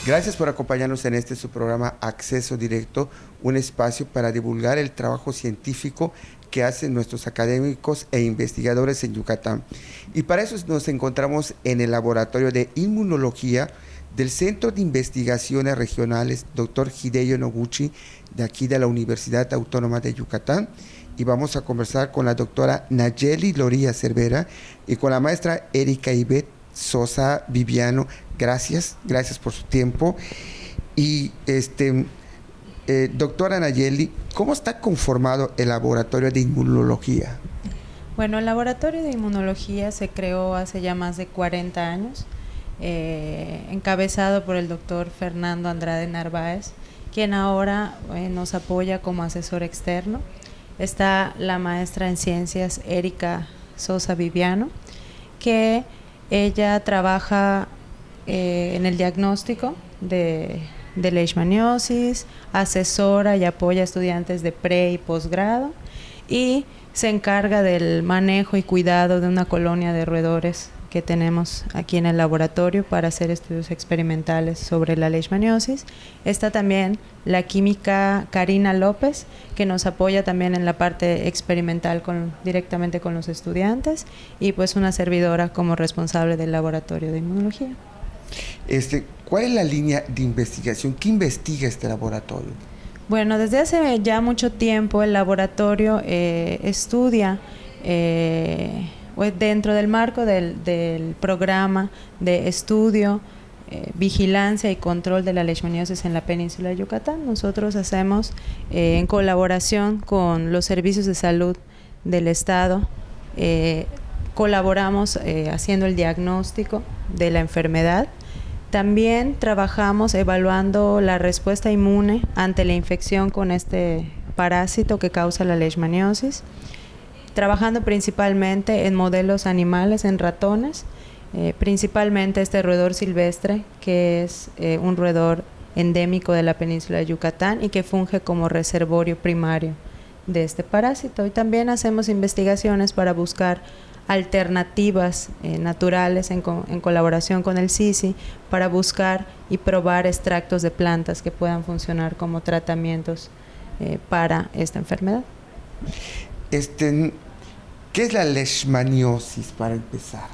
Gracias por acompañarnos en su programa Acceso Directo, un espacio para divulgar el trabajo científico que hacen nuestros académicos e investigadores en Yucatán. Y para eso nos encontramos en el Laboratorio de Inmunología del Centro de Investigaciones Regionales Dr. Hideo Noguchi, de aquí de la Universidad Autónoma de Yucatán. Y vamos a conversar con la doctora Nayeli Loría Cervera y con la maestra Erika Ivette Sosa Viviano. Gracias por su tiempo. Y doctora Nayeli, ¿cómo está conformado el Laboratorio de Inmunología? Bueno, el Laboratorio de Inmunología se creó hace ya más de 40 años, encabezado por el doctor Fernando Andrade Narváez, quien ahora nos apoya como asesor externo. Está la maestra en ciencias Erika Sosa Viviano, que ella trabaja en el diagnóstico de leishmaniosis, asesora y apoya a estudiantes de pre y posgrado y se encarga del manejo y cuidado de una colonia de roedores que tenemos aquí en el laboratorio para hacer estudios experimentales sobre la leishmaniosis. Está también la química Karina López, que nos apoya también en la parte experimental directamente con los estudiantes, y pues una servidora como responsable del laboratorio de inmunología. ¿Cuál es la línea de investigación? ¿Qué investiga este laboratorio? Bueno, desde hace ya mucho tiempo el laboratorio estudia dentro del marco del programa de estudio, vigilancia y control de la leishmaniosis en la península de Yucatán. Nosotros hacemos, en colaboración con los servicios de salud del Estado, colaboramos haciendo el diagnóstico de la enfermedad. También trabajamos evaluando la respuesta inmune ante la infección con este parásito que causa la leishmaniosis, trabajando principalmente en modelos animales, en ratones, principalmente este roedor silvestre, que es un roedor endémico de la península de Yucatán y que funge como reservorio primario de este parásito. Y también hacemos investigaciones para buscar alternativas naturales en colaboración con el CICI para buscar y probar extractos de plantas que puedan funcionar como tratamientos para esta enfermedad. ¿Qué es la leishmaniosis, para empezar?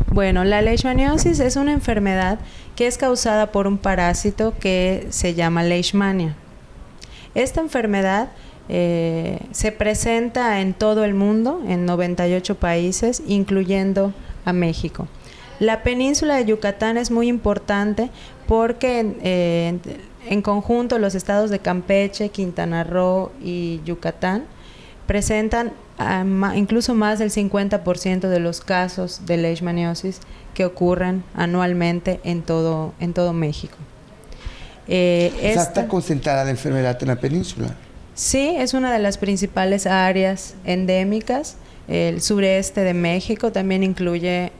Bueno, la leishmaniosis es una enfermedad que es causada por un parásito que se llama leishmania. Esta enfermedad se presenta en todo el mundo, en 98 países, incluyendo a México. La península de Yucatán es muy importante porque en conjunto los estados de Campeche, Quintana Roo y Yucatán presentan incluso más del 50% de los casos de leishmaniosis que ocurren anualmente en todo México. ¿Está concentrada la enfermedad en la península? Sí, es una de las principales áreas endémicas. El sureste de México también incluye,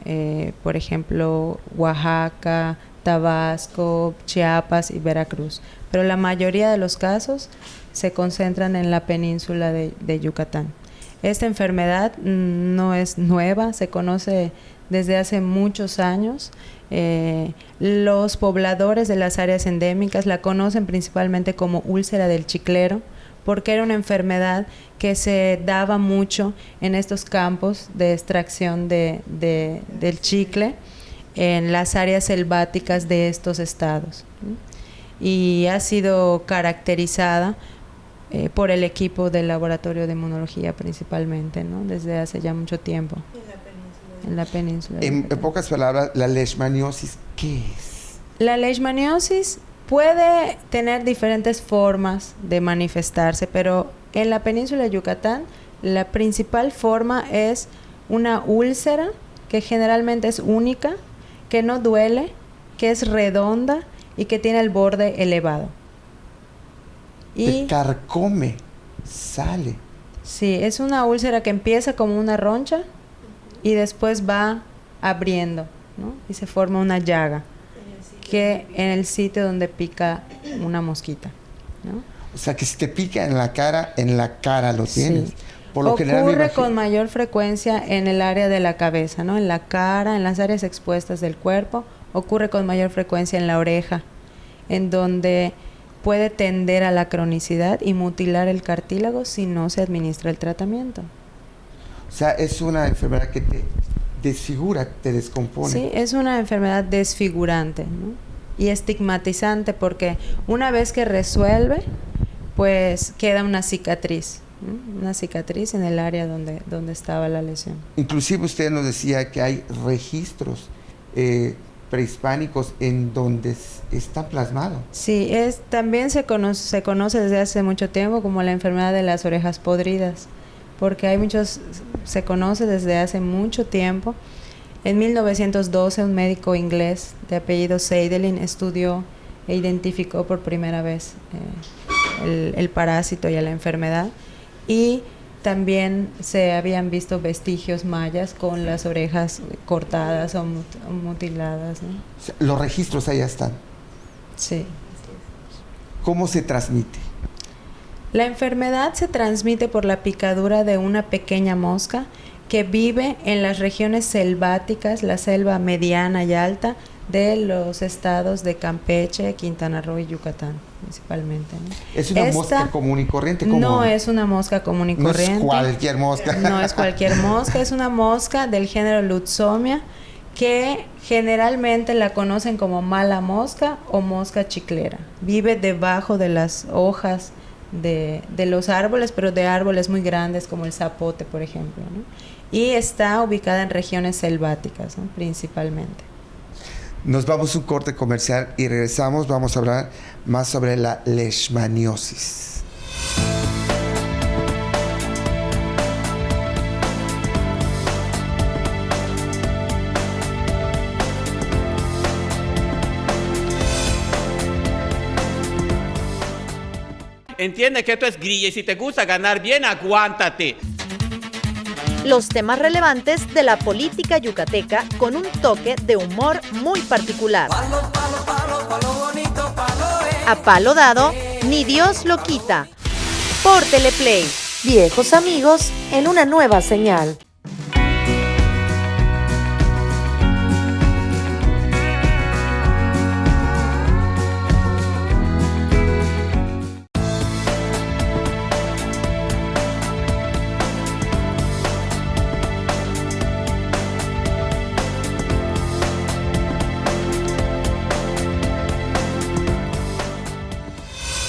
por ejemplo, Oaxaca, Tabasco, Chiapas y Veracruz. Pero la mayoría de los casos se concentran en la península de Yucatán. Esta enfermedad no es nueva, se conoce desde hace muchos años. Los pobladores de las áreas endémicas la conocen principalmente como úlcera del chiclero, porque era una enfermedad que se daba mucho en estos campos de extracción del chicle en las áreas selváticas de estos estados. Y ha sido caracterizada por el equipo del laboratorio de inmunología principalmente, ¿no? Desde hace ya mucho tiempo. En la península. En pocas palabras, la leishmaniosis, ¿qué es? La leishmaniosis puede tener diferentes formas de manifestarse, pero en la península de Yucatán la principal forma es una úlcera que generalmente es única, que no duele, que es redonda y que tiene el borde elevado. Te carcome, sale. Sí, es una úlcera que empieza como una roncha y después va abriendo, ¿no? Y se forma una llaga que en el sitio donde pica una mosquita, ¿no? O sea, que si te pica en la cara lo tienes. Sí. Por lo general ocurre con mayor frecuencia en el área de la cabeza, ¿no? En la cara, en las áreas expuestas del cuerpo. Ocurre con mayor frecuencia en la oreja, en donde puede tender a la cronicidad y mutilar el cartílago si no se administra el tratamiento. O sea, es una enfermedad que te desfigura, te descompone. Sí, es una enfermedad desfigurante, ¿no? Y estigmatizante, porque una vez que resuelve, pues queda una cicatriz, ¿no? Una cicatriz en el área donde estaba la lesión. Inclusive usted nos decía que hay registros prehispánicos en donde está plasmado. Sí, también se conoce desde hace mucho tiempo como la enfermedad de las orejas podridas, porque se conoce desde hace mucho tiempo. En 1912 un médico inglés de apellido Seidelin estudió e identificó por primera vez el parásito y la enfermedad, y también se habían visto vestigios mayas con las orejas cortadas o mutiladas, ¿no? Los registros ahí están. Sí. ¿Cómo se transmite? La enfermedad se transmite por la picadura de una pequeña mosca que vive en las regiones selváticas, la selva mediana y alta de los estados de Campeche, Quintana Roo y Yucatán, principalmente, ¿no? ¿Es una mosca común y corriente? No es una mosca común y corriente. No es cualquier mosca. No es cualquier mosca, es una mosca del género Lutzomia, que generalmente la conocen como mala mosca o mosca chiclera. Vive debajo de las hojas de los árboles, pero de árboles muy grandes como el zapote, por ejemplo, ¿no? Y está ubicada en regiones selváticas, ¿no? Principalmente. Nos vamos a un corte comercial y regresamos. Vamos a hablar más sobre la leishmaniosis. Entiende que esto es grilla y si te gusta ganar bien, aguántate. Los temas relevantes de la política yucateca con un toque de humor muy particular. A palo dado, ni Dios lo quita. Por Teleplay. Viejos amigos en una nueva señal.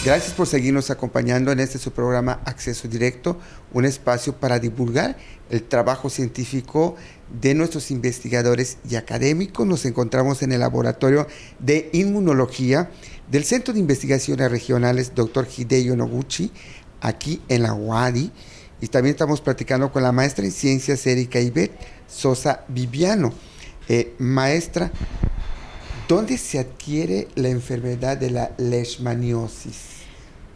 Gracias por seguirnos acompañando en su programa Acceso Directo, un espacio para divulgar el trabajo científico de nuestros investigadores y académicos. Nos encontramos en el Laboratorio de Inmunología del Centro de Investigaciones Regionales Dr. Hideo Noguchi, aquí en la UADY, y también estamos platicando con la maestra en Ciencias Erika Ivette Sosa Viviano. Maestra, ¿dónde se adquiere la enfermedad de la leishmaniosis?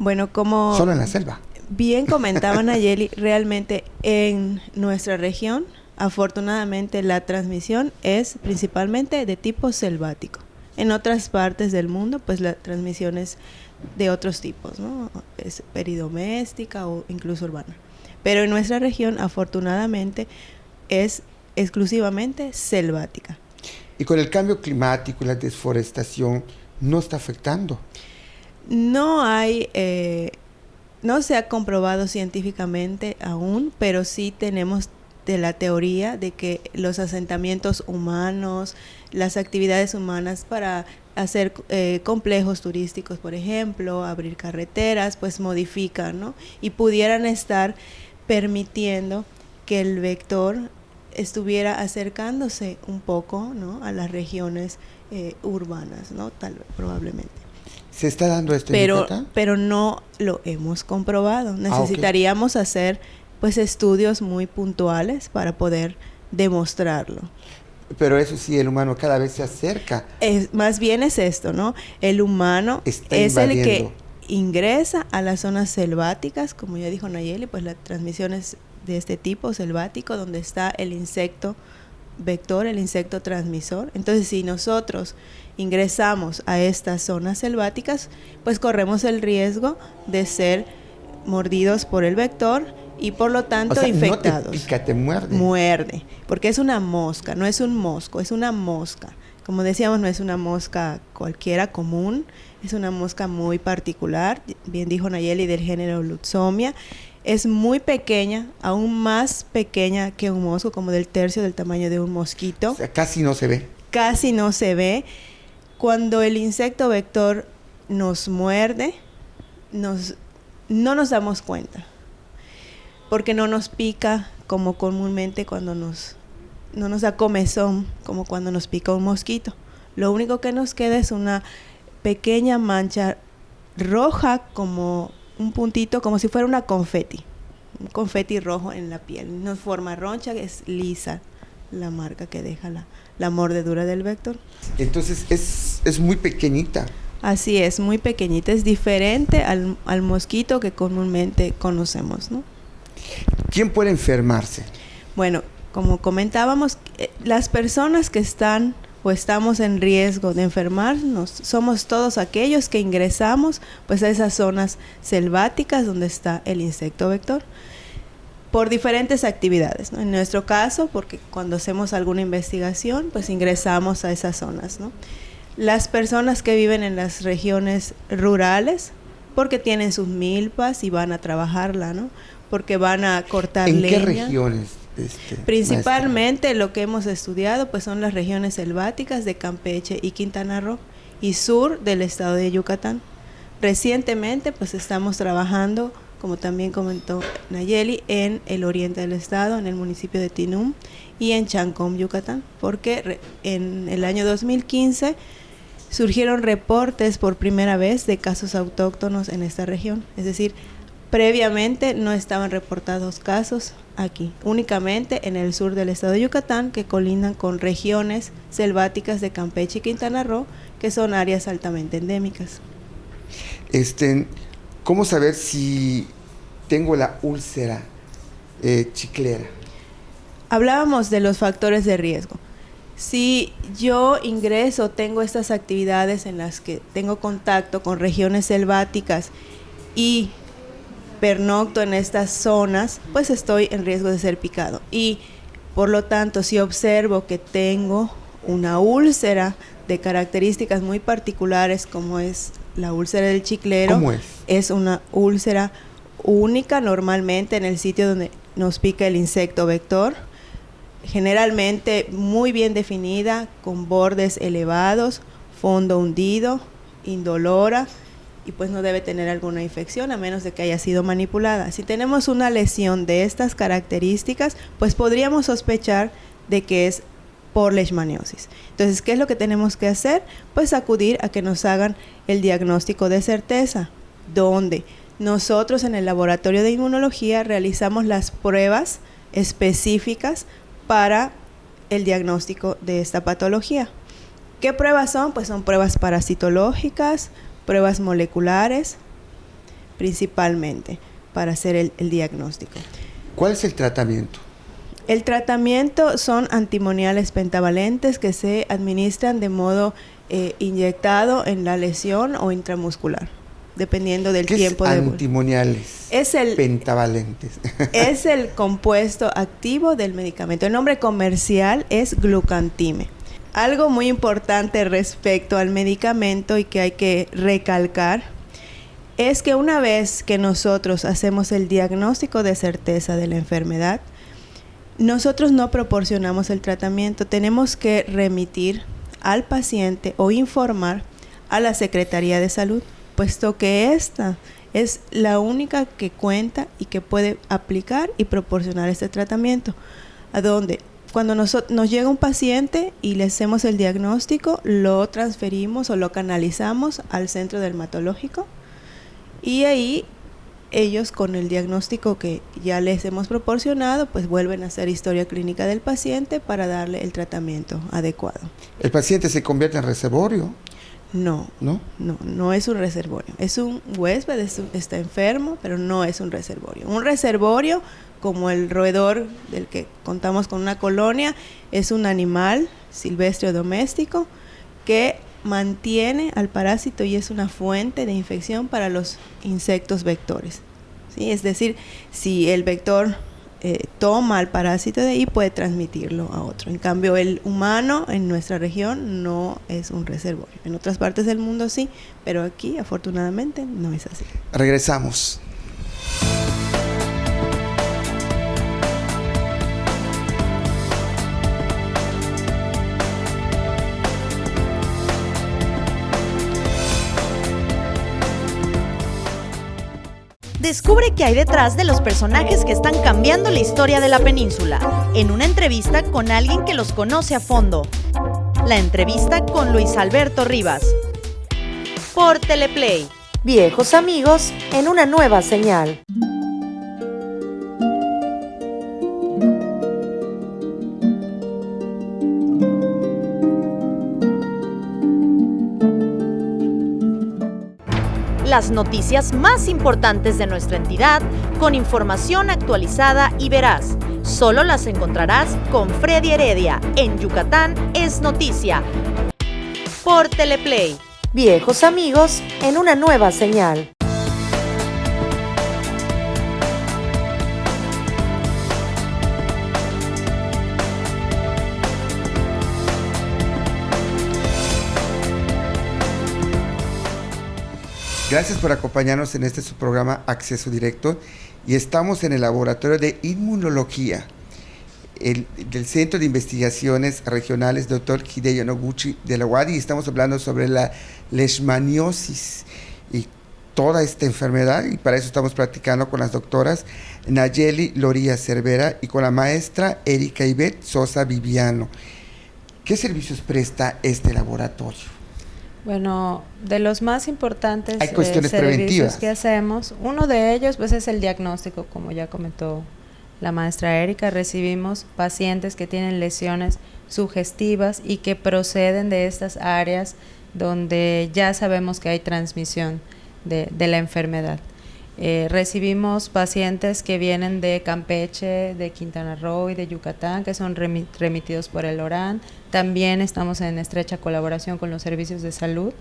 Bueno, como solo en la selva. Bien comentaba Nayeli, realmente en nuestra región, afortunadamente la transmisión es principalmente de tipo selvático. En otras partes del mundo, pues la transmisión es de otros tipos, ¿no? Es peridoméstica o incluso urbana. Pero en nuestra región, afortunadamente, es exclusivamente selvática. Y con el cambio climático y la deforestación, ¿no está afectando? No se ha comprobado científicamente aún, pero sí tenemos de la teoría de que los asentamientos humanos, las actividades humanas para hacer complejos turísticos, por ejemplo, abrir carreteras, pues modifican, ¿no? Y pudieran estar permitiendo que el vector estuviera acercándose un poco, ¿no?, a las regiones urbanas, ¿no? Tal vez, probablemente. ¿Se está dando esto en Yucatán? Pero no lo hemos comprobado. Necesitaríamos hacer pues estudios muy puntuales para poder demostrarlo. Pero eso sí, el humano cada vez se acerca. Más bien es esto, ¿no? El humano está es invadiendo. El que ingresa a las zonas selváticas, como ya dijo Nayeli, pues la transmisión es de este tipo selvático, donde está el insecto vector, el insecto transmisor. Entonces, si nosotros ingresamos a estas zonas selváticas, pues corremos el riesgo de ser mordidos por el vector y por lo tanto infectados. No te pica, te muerde. Muerde, porque es una mosca, no es un mosco, es una mosca, Como decíamos, no es una mosca cualquiera común, es una mosca muy particular, bien dijo Nayeli, del género Lutzomia. Es muy pequeña, aún más pequeña que un mosco, como del tercio del tamaño de un mosquito. O sea, casi no se ve. Casi no se ve. Cuando el insecto vector nos muerde, no nos damos cuenta, porque no nos pica como comúnmente no nos da comezón como cuando nos pica un mosquito. Lo único que nos queda es una pequeña mancha roja, como un puntito, como si fuera un confeti rojo en la piel. No forma roncha, es lisa la marca que deja la mordedura del vector. Entonces es muy pequeñita. Así es, muy pequeñita, es diferente al mosquito que comúnmente conocemos, ¿no? ¿Quién puede enfermarse? Bueno, como comentábamos, las personas que están o estamos en riesgo de enfermarnos somos todos aquellos que ingresamos pues a esas zonas selváticas donde está el insecto vector por diferentes actividades, ¿no? En nuestro caso, porque cuando hacemos alguna investigación, pues ingresamos a esas zonas, ¿no? Las personas que viven en las regiones rurales, porque tienen sus milpas y van a trabajarla, ¿no? Porque van a cortar leña. ¿En qué regiones? Principalmente lo que hemos estudiado pues son las regiones selváticas de Campeche y Quintana Roo y sur del estado de Yucatán. Recientemente pues estamos trabajando, como también comentó Nayeli, en el oriente del estado, en el municipio de Tinum y en Chancom, Yucatán, porque en el año 2015 surgieron reportes por primera vez de casos autóctonos en esta región, es decir, previamente no estaban reportados casos aquí, únicamente en el sur del estado de Yucatán, que colindan con regiones selváticas de Campeche y Quintana Roo, que son áreas altamente endémicas. ¿Cómo saber si tengo la úlcera chiclera? Hablábamos de los factores de riesgo. Si yo ingreso, tengo estas actividades en las que tengo contacto con regiones selváticas y pernocto en estas zonas, pues estoy en riesgo de ser picado. Y por lo tanto, si observo que tengo una úlcera de características muy particulares, como es la úlcera del chiclero. ¿Cómo es? Es una úlcera única normalmente en el sitio donde nos pica el insecto vector, generalmente muy bien definida, con bordes elevados, fondo hundido, indolora, y pues no debe tener alguna infección a menos de que haya sido manipulada. Si tenemos una lesión de estas características, pues podríamos sospechar de que es por leishmaniosis. Entonces, ¿qué es lo que tenemos que hacer? Pues acudir a que nos hagan el diagnóstico de certeza, donde nosotros en el laboratorio de inmunología realizamos las pruebas específicas para el diagnóstico de esta patología. ¿Qué pruebas son? Pues son pruebas parasitológicas, pruebas moleculares, principalmente, para hacer el diagnóstico. ¿Cuál es el tratamiento? El tratamiento son antimoniales pentavalentes que se administran de modo inyectado en la lesión o intramuscular, dependiendo del tiempo de evolución. Antimoniales pentavalentes. Es el compuesto activo del medicamento. El nombre comercial es Glucantime. Algo muy importante respecto al medicamento y que hay que recalcar es que una vez que nosotros hacemos el diagnóstico de certeza de la enfermedad, nosotros no proporcionamos el tratamiento, tenemos que remitir al paciente o informar a la Secretaría de Salud, puesto que esta es la única que cuenta y que puede aplicar y proporcionar este tratamiento, a donde cuando nos llega un paciente y le hacemos el diagnóstico, lo transferimos o lo canalizamos al centro dermatológico y ahí ellos con el diagnóstico que ya les hemos proporcionado, pues vuelven a hacer historia clínica del paciente para darle el tratamiento adecuado. ¿El paciente se convierte en reservorio? No es un reservorio. Es un huésped, está enfermo, pero no es un reservorio. Un reservorio, como el roedor del que contamos con una colonia, es un animal silvestre o doméstico que mantiene al parásito y es una fuente de infección para los insectos vectores, ¿sí? Es decir, si el vector toma al parásito de ahí, puede transmitirlo a otro. En cambio, el humano en nuestra región no es un reservorio. En otras partes del mundo sí, pero aquí afortunadamente no es así. Regresamos. Descubre qué hay detrás de los personajes que están cambiando la historia de la península, en una entrevista con alguien que los conoce a fondo. La entrevista con Luis Alberto Rivas. Por Teleplay. Viejos amigos en una nueva señal. Las noticias más importantes de nuestra entidad con información actualizada y veraz. Solo las encontrarás con Freddy Heredia en Yucatán es Noticia. Por Teleplay. Viejos amigos en una nueva señal. Gracias por acompañarnos en su programa Acceso Directo, y estamos en el Laboratorio de Inmunología del Centro de Investigaciones Regionales Dr. Hideo Noguchi de la UADY, y estamos hablando sobre la leishmaniosis y toda esta enfermedad, y para eso estamos platicando con las doctoras Nayeli Loría Cervera y con la maestra Erika Ivette Sosa Viviano. ¿Qué servicios presta este laboratorio? Bueno, de los más importantes Hay cuestiones servicios preventivas que hacemos, uno de ellos pues es el diagnóstico, como ya comentó la maestra Erika. Recibimos pacientes que tienen lesiones sugestivas y que proceden de estas áreas donde ya sabemos que hay transmisión de la enfermedad. Recibimos pacientes que vienen de Campeche, de Quintana Roo y de Yucatán, que son remitidos por el ORAN. También estamos en estrecha colaboración con los servicios de salud,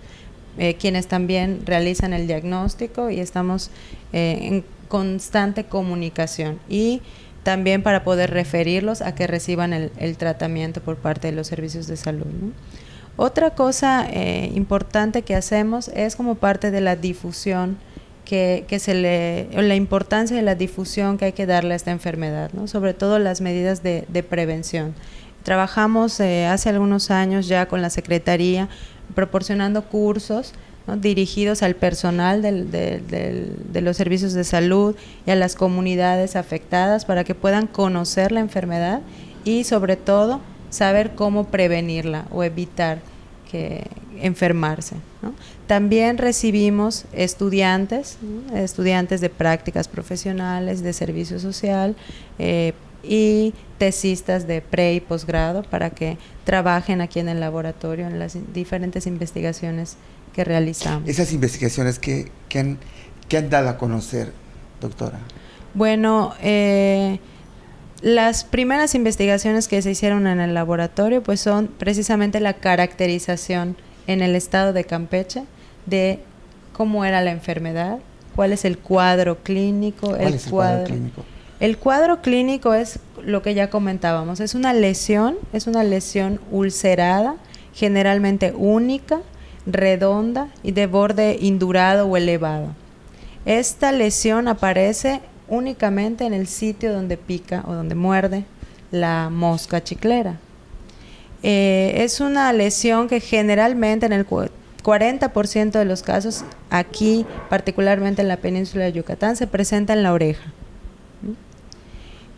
quienes también realizan el diagnóstico, y estamos en constante comunicación, y también para poder referirlos a que reciban el tratamiento por parte de los servicios de salud, ¿no? Otra cosa importante que hacemos es como parte de la difusión la importancia de la difusión que hay que darle a esta enfermedad, ¿no? Sobre todo las medidas de prevención. Trabajamos hace algunos años ya con la Secretaría proporcionando cursos, ¿no?, dirigidos al personal de los servicios de salud y a las comunidades afectadas para que puedan conocer la enfermedad y sobre todo saber cómo prevenirla o evitar que enfermarse, ¿no? También recibimos estudiantes de prácticas profesionales, de servicio social y tesistas de pre y posgrado para que trabajen aquí en el laboratorio en las diferentes investigaciones que realizamos. Esas investigaciones que han dado a conocer, doctora. Bueno, las primeras investigaciones que se hicieron en el laboratorio pues son precisamente la caracterización en el estado de Campeche de cómo era la enfermedad, cuál es el cuadro clínico. ¿Cuál es el cuadro clínico? El cuadro clínico es lo que ya comentábamos, es una lesión ulcerada, generalmente única, redonda y de borde indurado o elevado. Esta lesión aparece únicamente en el sitio donde pica o donde muerde la mosca chiclera. Es una lesión que generalmente en el 40% de los casos, aquí particularmente en la península de Yucatán, se presenta en la oreja.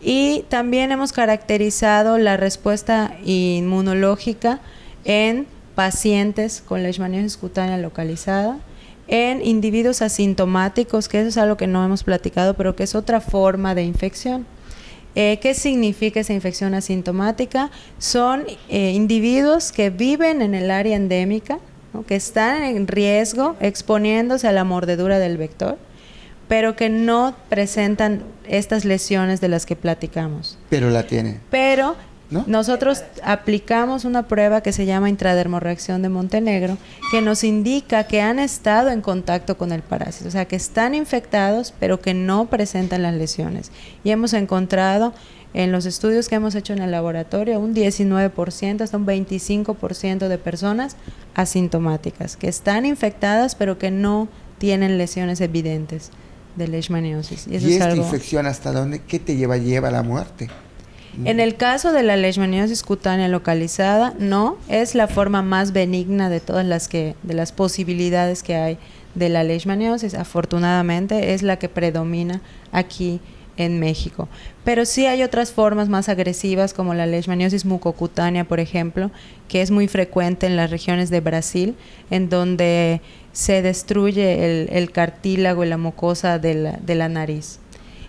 Y también hemos caracterizado la respuesta inmunológica en pacientes con leishmaniosis cutánea localizada, en individuos asintomáticos, que eso es algo que no hemos platicado, pero que es otra forma de infección. ¿Qué significa esa infección asintomática? Son individuos que viven en el área endémica, ¿no?, que están en riesgo exponiéndose a la mordedura del vector, pero que no presentan estas lesiones de las que platicamos. Pero la tienen. Pero ¿no? Nosotros aplicamos una prueba que se llama intradermorreacción de Montenegro, que nos indica que han estado en contacto con el parásito, o sea, que están infectados, pero que no presentan las lesiones. Y hemos encontrado en los estudios que hemos hecho en el laboratorio un 19%, hasta un 25% de personas asintomáticas, que están infectadas, pero que no tienen lesiones evidentes de leishmaniosis. ¿Y esta infección hasta dónde? ¿Qué te lleva a la muerte? En el caso de la leishmaniosis cutánea localizada, no, es la forma más benigna de todas de las posibilidades que hay de la leishmaniosis. Afortunadamente es la que predomina aquí en México. Pero sí hay otras formas más agresivas, como la leishmaniosis mucocutánea, por ejemplo, que es muy frecuente en las regiones de Brasil, en donde se destruye el cartílago y la mucosa de la nariz.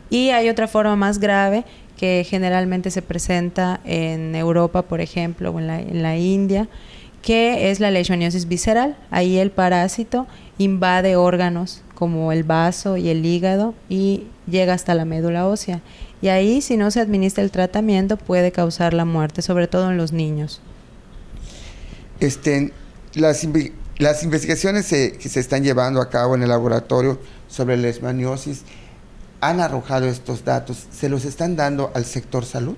Y hay otra forma más grave que generalmente se presenta en Europa, por ejemplo, o en la India, que es la leishmaniosis visceral. Ahí el parásito invade órganos como el vaso y el hígado y llega hasta la médula ósea. Y ahí, si no se administra el tratamiento, puede causar la muerte, sobre todo en los niños. Las investigaciones que se están llevando a cabo en el laboratorio sobre la leishmaniosis han arrojado estos datos. ¿Se los están dando al sector salud?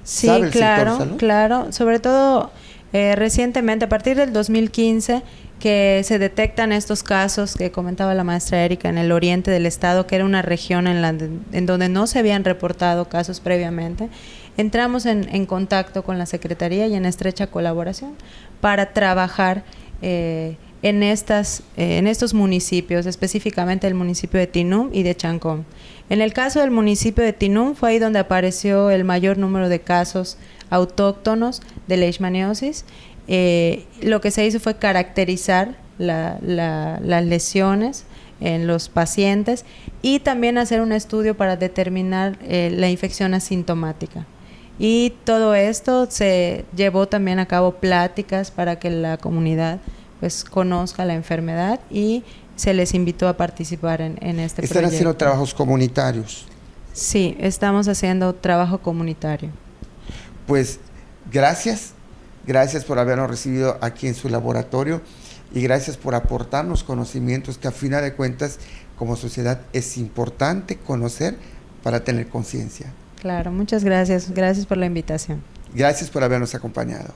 Sí, claro. Sobre todo recientemente, a partir del 2015, que se detectan estos casos que comentaba la maestra Erika en el oriente del estado, que era una región en donde no se habían reportado casos previamente. Entramos en contacto con la Secretaría y en estrecha colaboración para trabajar en estos municipios, específicamente el municipio de Tinum y de Chancón. En el caso del municipio de Tinum fue ahí donde apareció el mayor número de casos autóctonos de leishmaniosis. Lo que se hizo fue caracterizar las lesiones en los pacientes y también hacer un estudio para determinar la infección asintomática. Y todo esto se llevó también a cabo pláticas para que la comunidad pues conozca la enfermedad y se les invitó a participar en este proyecto. ¿Están haciendo trabajos comunitarios? Sí, estamos haciendo trabajo comunitario. Pues gracias por habernos recibido aquí en su laboratorio y gracias por aportarnos conocimientos que a final de cuentas como sociedad es importante conocer para tener conciencia. Claro, muchas gracias. Gracias por la invitación. Gracias por habernos acompañado.